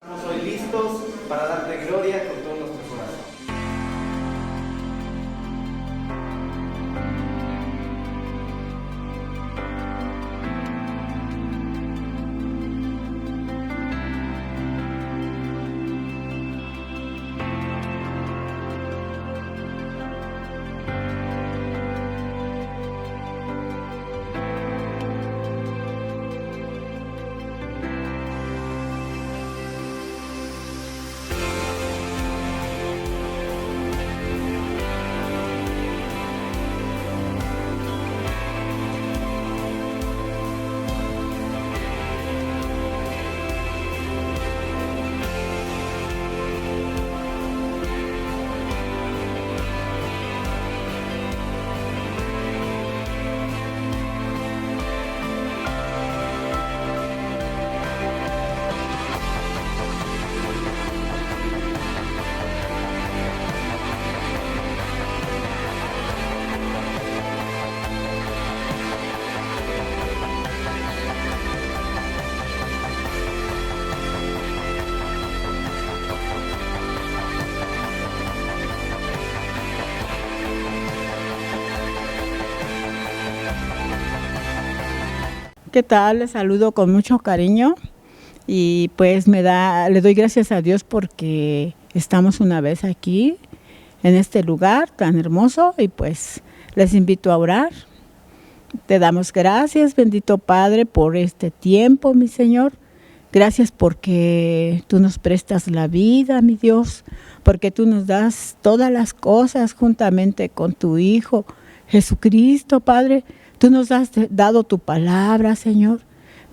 Estamos hoy listos para darte gloria con todo nuestro corazón. ¿Qué tal? Les saludo con mucho cariño y pues le doy gracias a Dios porque estamos una vez aquí en este lugar tan hermoso y pues les invito a orar. Te damos gracias, bendito Padre, por este tiempo, mi Señor. Gracias porque tú nos prestas la vida, mi Dios, porque tú nos das todas las cosas juntamente con tu Hijo, Jesucristo, Padre. Tú nos has dado tu palabra, Señor.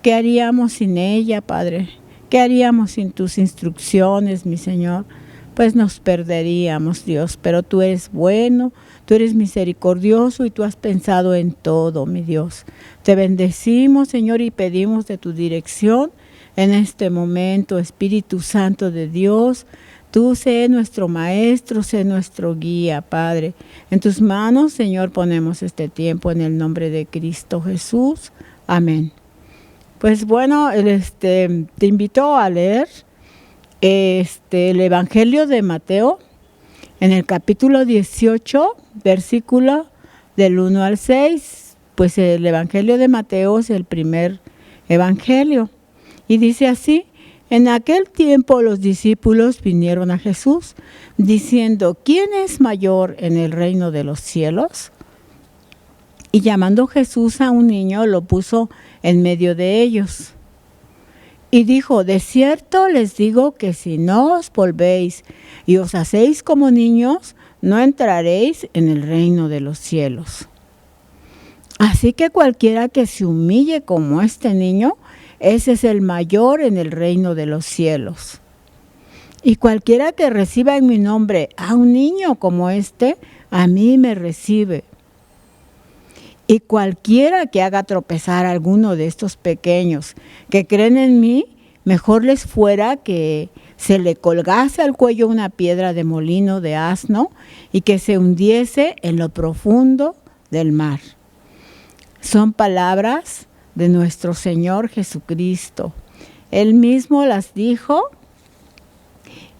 ¿Qué haríamos sin ella, Padre? ¿Qué haríamos sin tus instrucciones, mi Señor? Pues nos perderíamos, Dios, pero tú eres bueno, tú eres misericordioso y tú has pensado en todo, mi Dios. Te bendecimos, Señor, y pedimos de tu dirección en este momento, Espíritu Santo de Dios. Tú sé nuestro maestro, sé nuestro guía, Padre. En tus manos, Señor, ponemos este tiempo en el nombre de Cristo Jesús. Amén. Pues bueno, te invito a leer el Evangelio de Mateo en el capítulo 18, versículo del 1 al 6. Pues el Evangelio de Mateo es el primer evangelio. Y dice así: en aquel tiempo los discípulos vinieron a Jesús, diciendo: ¿quién es mayor en el reino de los cielos? Y llamando Jesús a un niño, lo puso en medio de ellos. Y dijo: de cierto les digo que si no os volvéis y os hacéis como niños, no entraréis en el reino de los cielos. Así que cualquiera que se humille como este niño, ese es el mayor en el reino de los cielos. Y cualquiera que reciba en mi nombre a un niño como este, a mí me recibe. Y cualquiera que haga tropezar a alguno de estos pequeños que creen en mí, mejor les fuera que se le colgase al cuello una piedra de molino de asno y que se hundiese en lo profundo del mar. Son palabras de nuestro Señor Jesucristo. Él mismo las dijo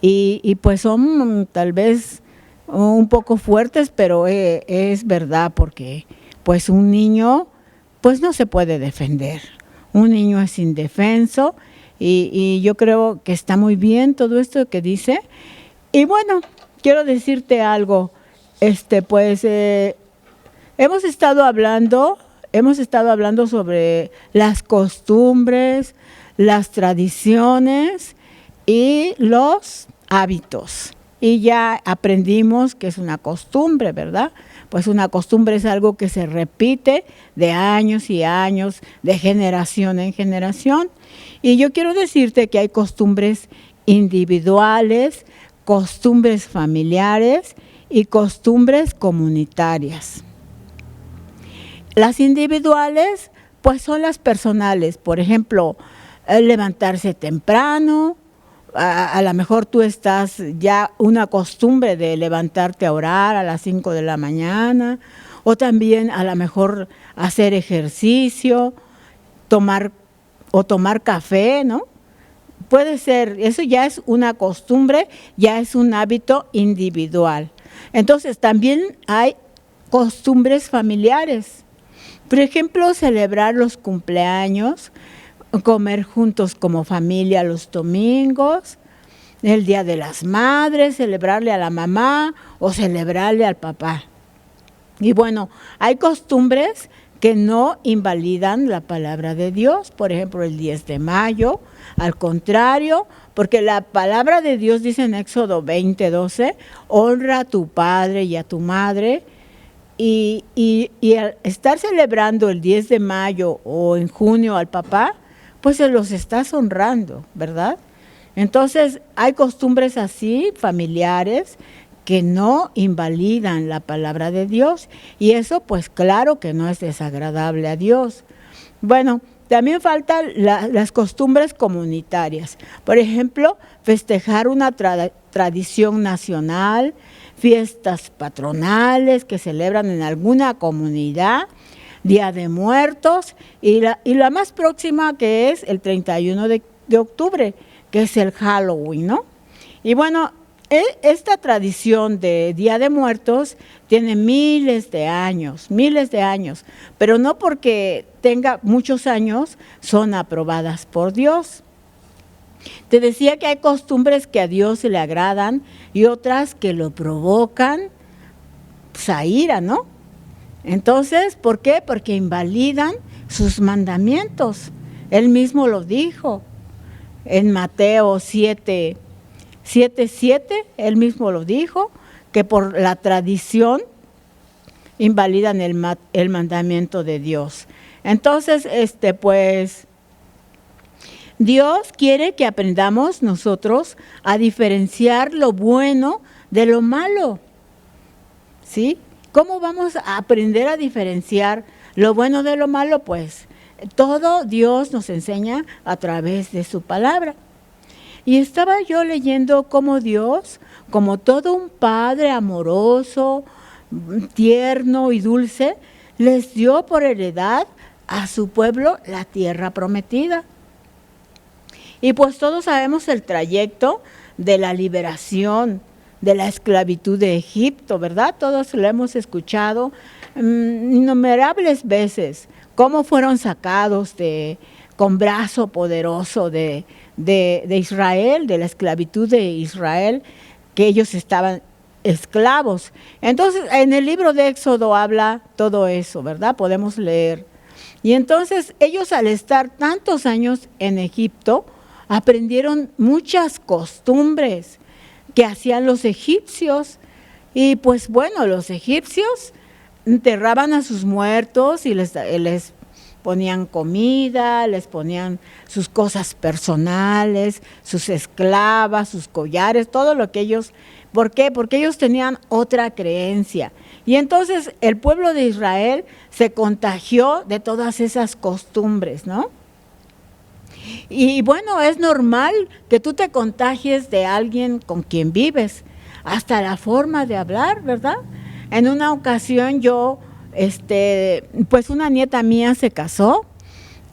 y pues son tal vez un poco fuertes, pero es verdad, porque pues un niño pues no se puede defender. Un niño es indefenso y yo creo que está muy bien todo esto que dice. Y bueno, quiero decirte algo. Hemos estado hablando sobre las costumbres, las tradiciones y los hábitos. Y ya aprendimos que es una costumbre, ¿verdad? Pues una costumbre es algo que se repite de años y años, de generación en generación. Y yo quiero decirte que hay costumbres individuales, costumbres familiares y costumbres comunitarias. Las individuales, pues son las personales. Por ejemplo, levantarse temprano. A lo mejor tú estás ya una costumbre de levantarte a orar a las 5 de la mañana. O también a lo mejor hacer ejercicio, tomar café, ¿no? puede ser, eso ya es una costumbre, ya es un hábito individual. Entonces también hay costumbres familiares. Por ejemplo, celebrar los cumpleaños, comer juntos como familia los domingos, el Día de las Madres, celebrarle a la mamá o celebrarle al papá. Y bueno, hay costumbres que no invalidan la palabra de Dios, por ejemplo el 10 de mayo, al contrario, porque la palabra de Dios dice en Éxodo 20:12, honra a tu padre y a tu madre, y al estar celebrando el 10 de mayo o en junio al papá, pues se los estás honrando, ¿verdad? Entonces hay costumbres así, familiares, que no invalidan la palabra de Dios, y eso pues claro que no es desagradable a Dios. Bueno, también faltan las costumbres comunitarias. Por ejemplo, festejar una tradición nacional, fiestas patronales que celebran en alguna comunidad, Día de Muertos, y la más próxima, que es el 31 de octubre, que es el Halloween, ¿no? Y bueno, esta tradición de Día de Muertos tiene miles de años, pero no porque tenga muchos años son aprobadas por Dios. Te decía que hay costumbres que a Dios se le agradan y otras que lo provocan pues, a ira, ¿no? Entonces, ¿por qué? Porque invalidan sus mandamientos. Él mismo lo dijo en Mateo 7:7, él mismo lo dijo, que por la tradición invalidan el mandamiento de Dios. Entonces, pues, Dios quiere que aprendamos nosotros a diferenciar lo bueno de lo malo, ¿sí? ¿Cómo vamos a aprender a diferenciar lo bueno de lo malo? Pues todo Dios nos enseña a través de su palabra. Y estaba yo leyendo cómo Dios, como todo un padre amoroso, tierno y dulce, les dio por heredad a su pueblo la tierra prometida. Y pues todos sabemos el trayecto de la liberación de la esclavitud de Egipto, ¿verdad? Todos lo hemos escuchado innumerables veces, cómo fueron sacados con brazo poderoso de Israel, de la esclavitud de Israel, que ellos estaban esclavos. Entonces, en el libro de Éxodo habla todo eso, ¿verdad? Podemos leer. Y entonces, ellos al estar tantos años en Egipto, aprendieron muchas costumbres que hacían los egipcios. Y pues bueno, los egipcios enterraban a sus muertos y les ponían comida, les ponían sus cosas personales, sus esclavas, sus collares, todo lo que ellos... ¿Por qué? Porque ellos tenían otra creencia. Y entonces el pueblo de Israel se contagió de todas esas costumbres, ¿no? Y bueno, es normal que tú te contagies de alguien con quien vives, hasta la forma de hablar, ¿verdad? En una ocasión yo, pues una nieta mía se casó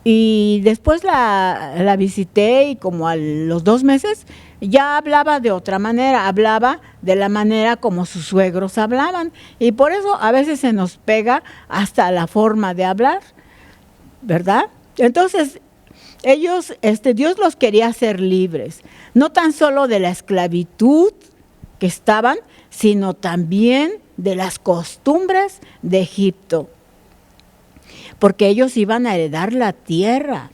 y después la visité y como a los 2 meses ya hablaba de otra manera, hablaba de la manera como sus suegros hablaban, y por eso a veces se nos pega hasta la forma de hablar, ¿verdad? Entonces, ellos, Dios los quería hacer libres, no tan solo de la esclavitud que estaban, sino también de las costumbres de Egipto, porque ellos iban a heredar la tierra,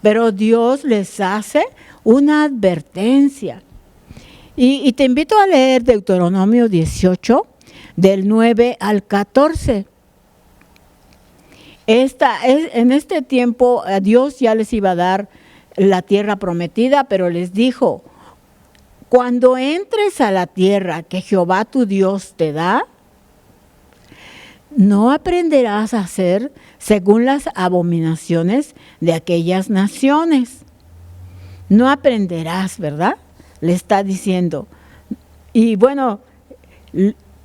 pero Dios les hace una advertencia. Y te invito a leer Deuteronomio 18, del 9 al 14. En este tiempo Dios ya les iba a dar la tierra prometida, pero les dijo: cuando entres a la tierra que Jehová tu Dios te da, no aprenderás a hacer según las abominaciones de aquellas naciones. No aprenderás, ¿verdad? Le está diciendo. Y bueno,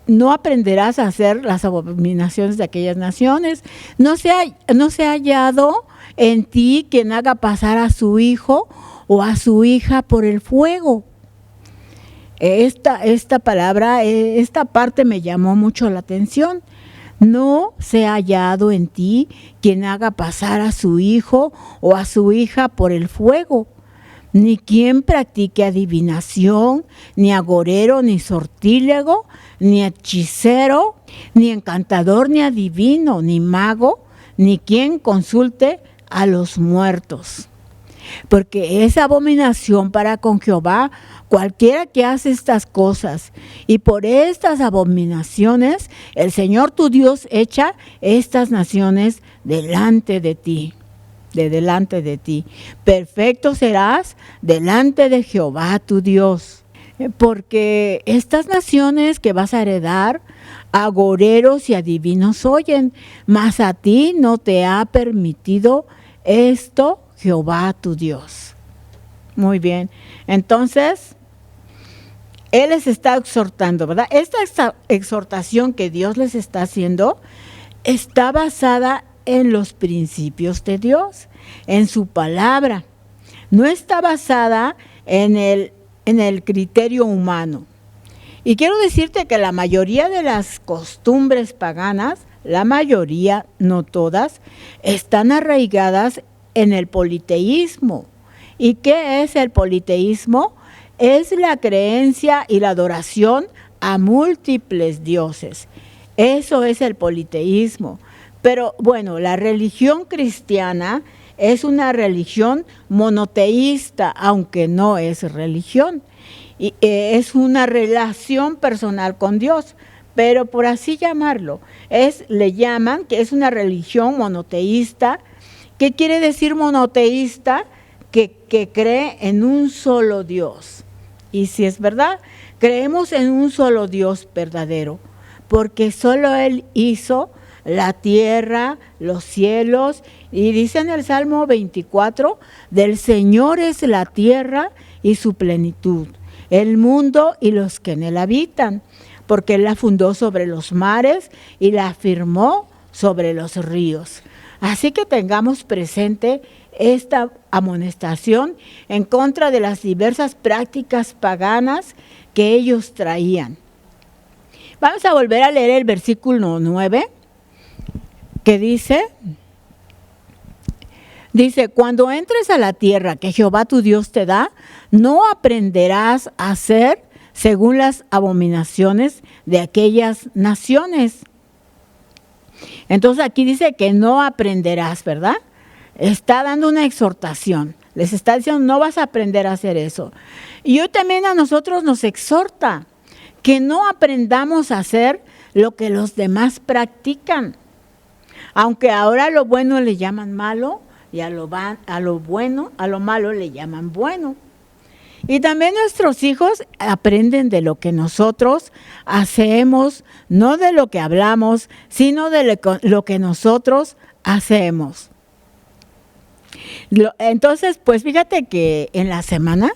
no aprenderás a hacer las abominaciones de aquellas naciones. No se ha hallado en ti quien haga pasar a su hijo o a su hija por el fuego. Esta palabra, esta parte me llamó mucho la atención. No se ha hallado en ti quien haga pasar a su hijo o a su hija por el fuego, ni quien practique adivinación, ni agorero, ni sortílego, ni hechicero, ni encantador, ni adivino, ni mago, ni quien consulte a los muertos. Porque es abominación para con Jehová cualquiera que hace estas cosas, y por estas abominaciones el Señor tu Dios echa estas naciones delante de ti. Delante de ti. Perfecto serás delante de Jehová tu Dios. Porque estas naciones que vas a heredar, agoreros y adivinos oyen, mas a ti no te ha permitido esto Jehová tu Dios. Muy bien. Entonces, Él les está exhortando, ¿verdad? Esta exhortación que Dios les está haciendo está basada en los principios de Dios, en su palabra. No está basada en el criterio humano. Y quiero decirte que la mayoría de las costumbres paganas, la mayoría, no todas, están arraigadas en el politeísmo. ¿Y qué es el politeísmo? Es la creencia y la adoración a múltiples dioses. Eso es el politeísmo. Pero bueno, la religión cristiana es una religión monoteísta, aunque no es religión. Y es una relación personal con Dios, pero por así llamarlo, le llaman que es una religión monoteísta. ¿Qué quiere decir monoteísta? Que cree en un solo Dios. Y si es verdad, creemos en un solo Dios verdadero, porque solo Él hizo la tierra, los cielos, y dice en el Salmo 24, del Señor es la tierra y su plenitud, el mundo y los que en él habitan, porque Él la fundó sobre los mares y la afirmó sobre los ríos. Así que tengamos presente esta amonestación en contra de las diversas prácticas paganas que ellos traían. Vamos a volver a leer el versículo 9, que dice, cuando entres a la tierra que Jehová tu Dios te da, no aprenderás a hacer según las abominaciones de aquellas naciones. Entonces aquí dice que no aprenderás, ¿verdad? Está dando una exhortación, les está diciendo no vas a aprender a hacer eso. Y hoy también a nosotros nos exhorta que no aprendamos a hacer lo que los demás practican. Aunque ahora a lo bueno le llaman malo y a lo malo le llaman bueno. Y también nuestros hijos aprenden de lo que nosotros hacemos, no de lo que hablamos, sino de lo que nosotros hacemos. Entonces, pues fíjate que en la semana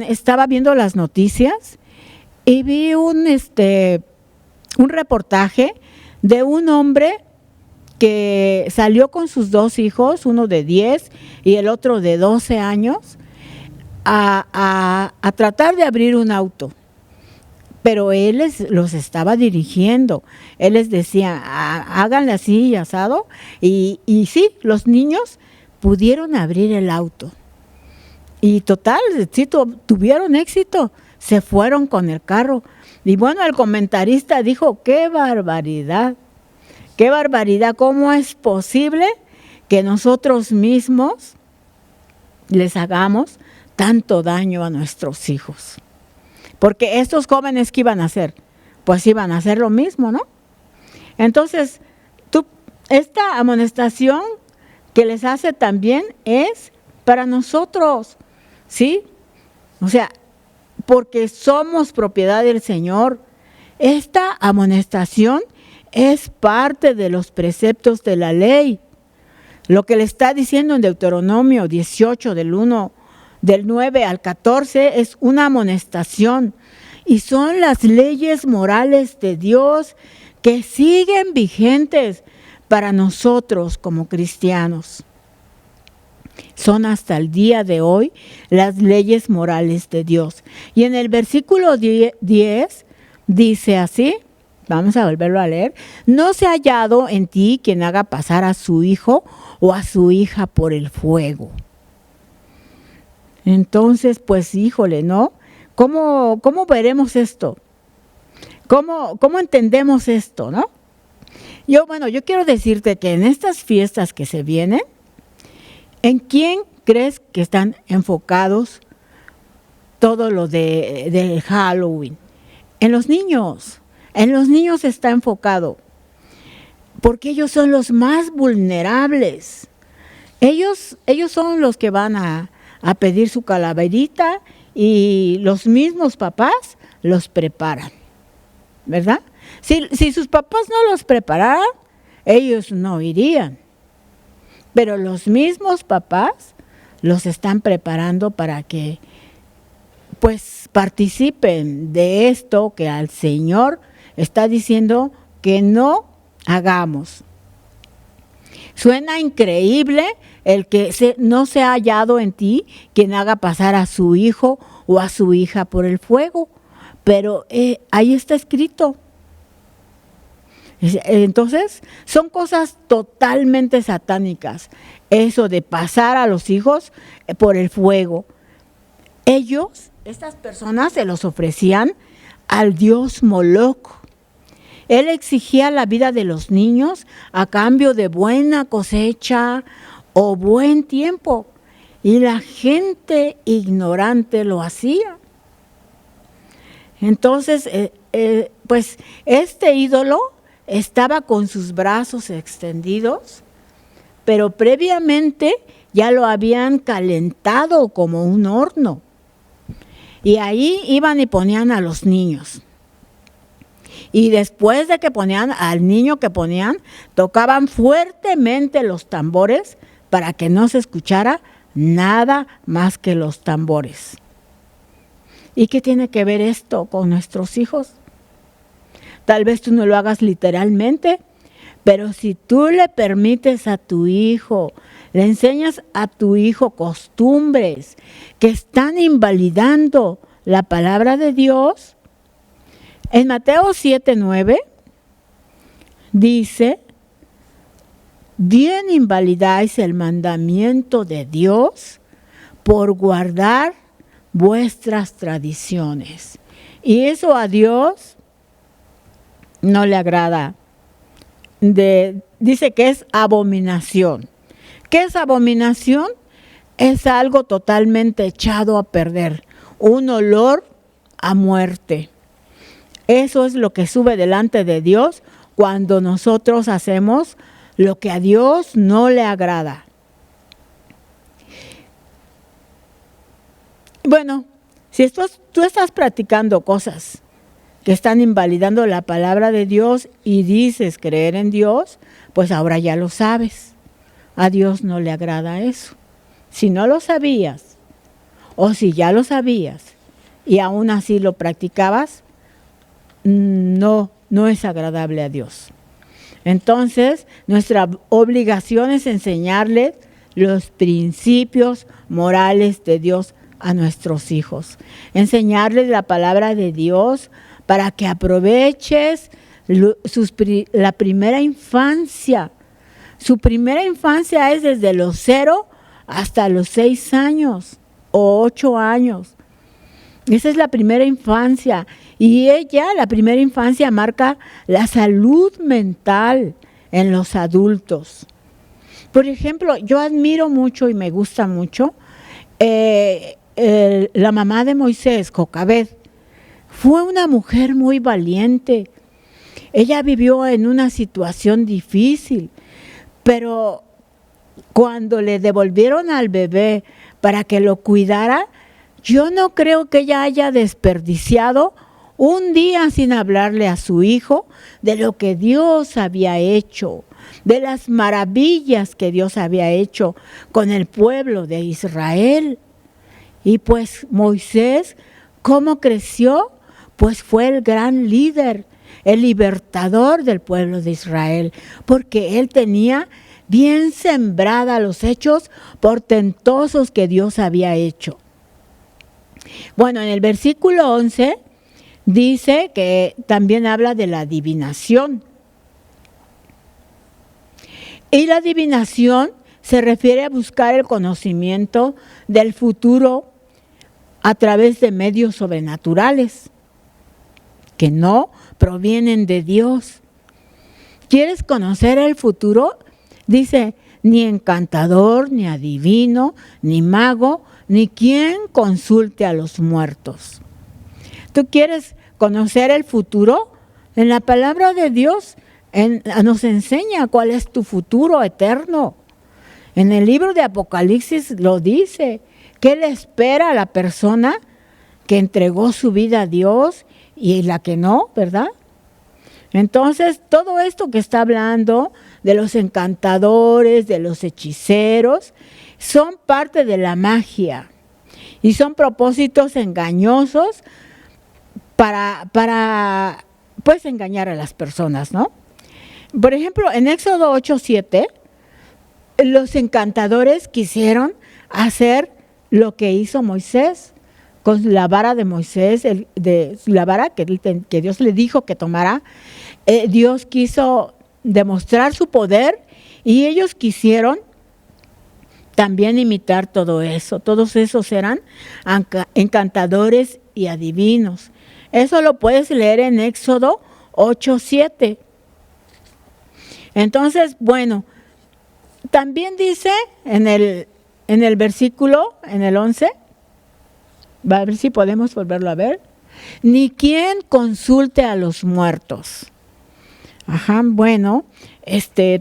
estaba viendo las noticias y vi un reportaje de un hombre que salió con sus dos hijos, uno de 10 y el otro de 12 años, a tratar de abrir un auto. Pero él los estaba dirigiendo. Él les decía, háganle así y asado. Y sí, los niños pudieron abrir el auto. Y total, sí, tuvieron éxito. Se fueron con el carro. Y bueno, el comentarista dijo, ¡qué barbaridad! ¡Qué barbaridad! ¿Cómo es posible que nosotros mismos les hagamos tanto daño a nuestros hijos? Porque estos jóvenes, ¿qué iban a hacer? Pues iban a hacer lo mismo, ¿no? Entonces, esta amonestación que les hace también es para nosotros, ¿sí? O sea, porque somos propiedad del Señor. Esta amonestación es parte de los preceptos de la ley. Lo que le está diciendo en Deuteronomio 18, del 9 al 14, es una amonestación. Y son las leyes morales de Dios que siguen vigentes para nosotros como cristianos. son hasta el día de hoy las leyes morales de Dios. Y en el versículo 10 dice así, vamos a volverlo a leer: no se ha hallado en ti quien haga pasar a su hijo o a su hija por el fuego. Entonces, pues híjole, ¿no? ¿Cómo veremos esto? ¿Cómo entendemos esto, no? Yo quiero decirte que en estas fiestas que se vienen, ¿en quién crees que están enfocados todo lo del Halloween? En los niños. En los niños está enfocado, porque ellos son los más vulnerables. Ellos son los que van a pedir su calaverita y los mismos papás los preparan, ¿verdad? Si sus papás no los prepararan, ellos no irían. Pero los mismos papás los están preparando para que pues participen de esto que al Señor está diciendo que no hagamos. Suena increíble el que no se ha hallado en ti quien haga pasar a su hijo o a su hija por el fuego, pero ahí está escrito. Entonces, son cosas totalmente satánicas, eso de pasar a los hijos por el fuego. Estas personas se los ofrecían al dios Moloch. Él exigía la vida de los niños a cambio de buena cosecha o buen tiempo, y la gente ignorante lo hacía. Entonces, pues este ídolo estaba con sus brazos extendidos, pero previamente ya lo habían calentado como un horno. Y ahí iban y ponían a los niños. Y después de que ponían al niño que ponían, tocaban fuertemente los tambores para que no se escuchara nada más que los tambores. ¿Y qué tiene que ver esto con nuestros hijos? Tal vez tú no lo hagas literalmente, pero si tú le permites a tu hijo, le enseñas a tu hijo costumbres que están invalidando la palabra de Dios, en Mateo 7:9 dice: bien invalidáis el mandamiento de Dios por guardar vuestras tradiciones. Y eso a Dios no le agrada. Dice que es abominación. ¿Qué es abominación? Es algo totalmente echado a perder, un olor a muerte. Eso es lo que sube delante de Dios cuando nosotros hacemos lo que a Dios no le agrada. Bueno, si tú estás practicando cosas que están invalidando la palabra de Dios y dices creer en Dios, pues ahora ya lo sabes. A Dios no le agrada eso. Si no lo sabías, o si ya lo sabías y aún así lo practicabas, no es agradable a Dios. Entonces, nuestra obligación es enseñarles los principios morales de Dios a nuestros hijos. Enseñarles la palabra de Dios para que aproveches la primera infancia. Su primera infancia es desde los 0 hasta los 6 años o 8 años. Esa es la primera infancia. Y la primera infancia, marca la salud mental en los adultos. Por ejemplo, yo admiro mucho y me gusta mucho la mamá de Moisés, Jocabed. Fue una mujer muy valiente. Ella vivió en una situación difícil, pero cuando le devolvieron al bebé para que lo cuidara, yo no creo que ella haya desperdiciado un día sin hablarle a su hijo de lo que Dios había hecho, de las maravillas que Dios había hecho con el pueblo de Israel. Y pues Moisés, ¿cómo creció? Pues fue el gran líder, el libertador del pueblo de Israel, porque él tenía bien sembrada los hechos portentosos que Dios había hecho. Bueno, en el versículo 11 dice que también habla de la adivinación. Y la adivinación se refiere a buscar el conocimiento del futuro a través de medios sobrenaturales que no provienen de Dios. ¿Quieres conocer el futuro? Dice, ni encantador, ni adivino, ni mago, ni quien consulte a los muertos. ¿Tú quieres conocer el futuro? En la palabra de Dios nos enseña cuál es tu futuro eterno. En el libro de Apocalipsis lo dice. ¿Qué le espera a la persona que entregó su vida a Dios y la que no, verdad? Entonces, todo esto que está hablando de los encantadores, de los hechiceros, son parte de la magia y son propósitos engañosos para pues engañar a las personas, ¿no? Por ejemplo, en Éxodo 8:7, los encantadores quisieron hacer lo que hizo Moisés con la vara de Moisés, la vara que Dios le dijo que tomara. Dios quiso demostrar su poder y ellos quisieron también imitar todo eso. Todos esos eran encantadores y adivinos. Eso lo puedes leer en Éxodo 8:7. Entonces, bueno, también dice en el versículo, en el 11, va a ver si podemos volverlo a ver, ni quien consulte a los muertos. Ajá, bueno,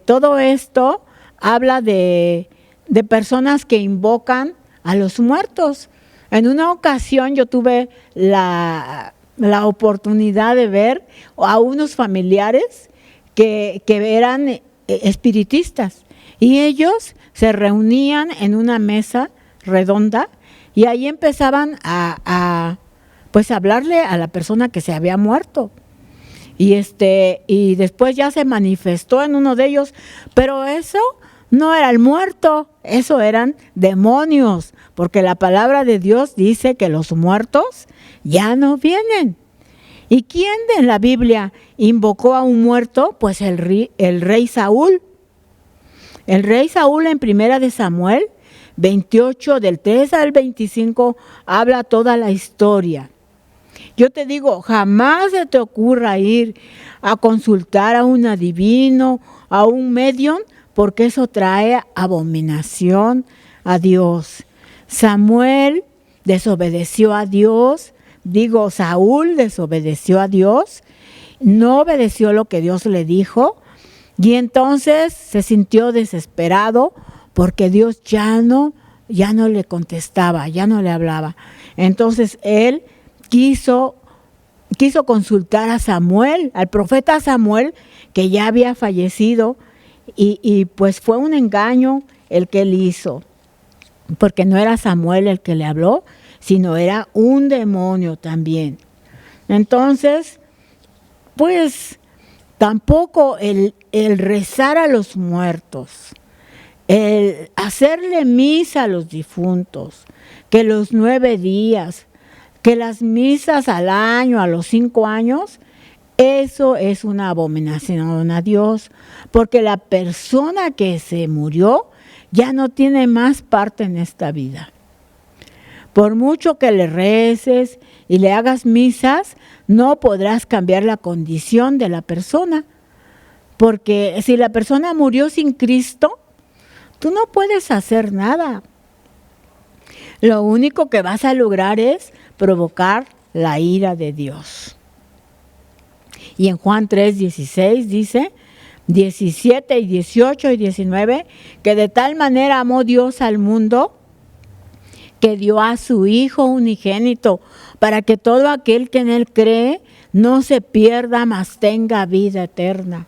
todo esto habla de personas que invocan a los muertos. En una ocasión yo tuve la oportunidad de ver a unos familiares que eran espiritistas y ellos se reunían en una mesa redonda y ahí empezaban a hablarle a la persona que se había muerto. Y después ya se manifestó en uno de ellos, pero eso no era el muerto, eso eran demonios, porque la palabra de Dios dice que los muertos ya no vienen. ¿Y quién en la Biblia invocó a un muerto? Pues el rey Saúl. El rey Saúl en 1 de Samuel 28, del 3 al 25, habla toda la historia. Yo te digo, jamás se te ocurra ir a consultar a un adivino, a un medium, porque eso trae abominación a Dios. Samuel desobedeció a Dios, Saúl desobedeció a Dios, no obedeció lo que Dios le dijo, y entonces se sintió desesperado porque Dios ya no le contestaba, ya no le hablaba. Entonces él quiso consultar a Samuel, al profeta Samuel, que ya había fallecido, y pues fue un engaño el que él hizo, porque no era Samuel el que le habló, sino era un demonio también. Entonces, pues tampoco el rezar a los muertos, el hacerle misa a los difuntos, que los 9 días, que las misas al año, a los 5 años, eso es una abominación a Dios, porque la persona que se murió ya no tiene más parte en esta vida. Por mucho que le reces y le hagas misas, no podrás cambiar la condición de la persona, porque si la persona murió sin Cristo, tú no puedes hacer nada. Lo único que vas a lograr es provocar la ira de Dios. Y en Juan 3:16 dice, 17 y 18 y 19, que de tal manera amó Dios al mundo que dio a su Hijo unigénito, para que todo aquel que en Él cree no se pierda, mas tenga vida eterna.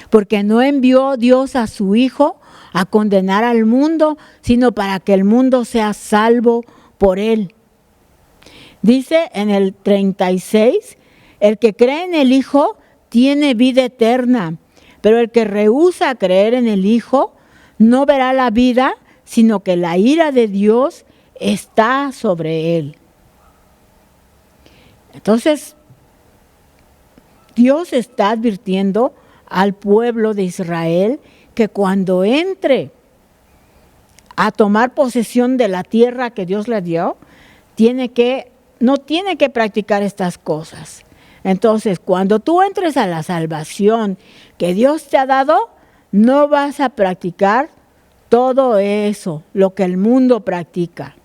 Porque no envió Dios a su Hijo a condenar al mundo, sino para que el mundo sea salvo por Él. Dice en el 36, el que cree en el Hijo tiene vida eterna, pero el que rehúsa creer en el Hijo no verá la vida, sino que la ira de Dios está sobre él. Entonces, Dios está advirtiendo al pueblo de Israel que cuando entre a tomar posesión de la tierra que Dios le dio, no tiene que practicar estas cosas. Entonces, cuando tú entres a la salvación que Dios te ha dado, no vas a practicar todo eso, lo que el mundo practica.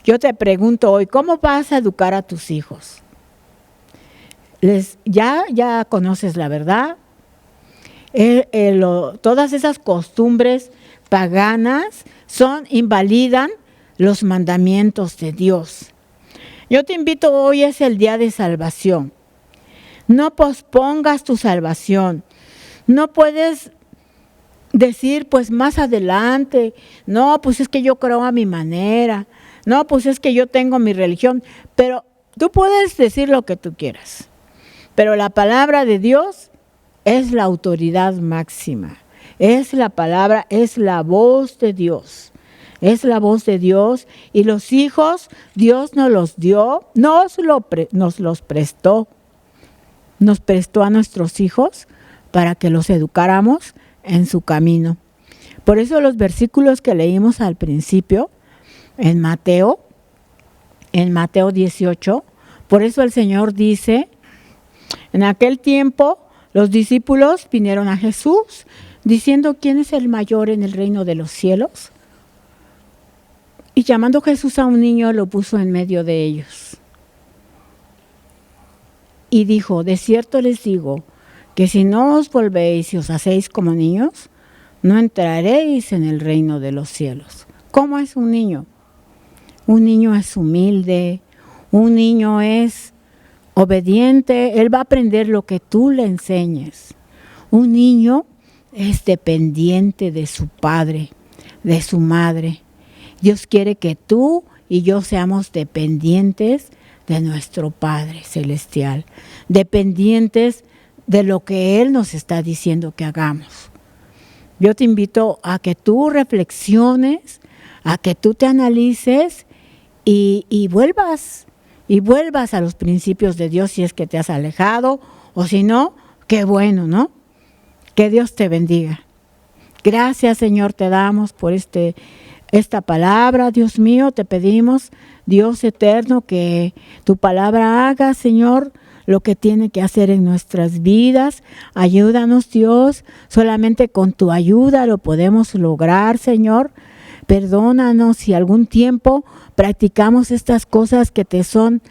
Yo te pregunto hoy, ¿cómo vas a educar a tus hijos? Ya conoces la verdad. Todas esas costumbres paganas invalidan los mandamientos de Dios. Yo te invito, hoy es el día de salvación. No pospongas tu salvación. No puedes decir, pues más adelante, no, pues es que yo creo a mi manera, no, pues es que yo tengo mi religión, pero tú puedes decir lo que tú quieras. Pero la palabra de Dios es la autoridad máxima. Es la palabra, es la voz de Dios. Es la voz de Dios, y los hijos Dios nos los dio, nos los prestó. Nos prestó a nuestros hijos para que los educáramos en su camino. Por eso los versículos que leímos al principio, en Mateo 18, por eso el Señor dice, en aquel tiempo los discípulos vinieron a Jesús diciendo, ¿quién es el mayor en el reino de los cielos? Y llamando Jesús a un niño, lo puso en medio de ellos. Y dijo, de cierto les digo, que si no os volvéis y os hacéis como niños, no entraréis en el reino de los cielos. ¿Cómo es un niño? Un niño es humilde, un niño es obediente, él va a aprender lo que tú le enseñes. Un niño es dependiente de su padre, de su madre. Dios quiere que tú y yo seamos dependientes de nuestro Padre Celestial, dependientes de lo que Él nos está diciendo que hagamos. Yo te invito a que tú reflexiones, a que tú te analices y vuelvas a los principios de Dios si es que te has alejado, o si no, qué bueno, ¿no? Que Dios te bendiga. Gracias, Señor, te damos por esta palabra, Dios mío, te pedimos, Dios eterno, que tu palabra haga, Señor, lo que tiene que hacer en nuestras vidas. Ayúdanos, Dios, solamente con tu ayuda lo podemos lograr, Señor. Perdónanos si algún tiempo practicamos estas cosas que te son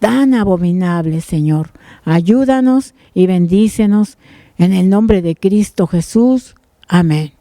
tan abominables, Señor. Ayúdanos y bendícenos en el nombre de Cristo Jesús. Amén.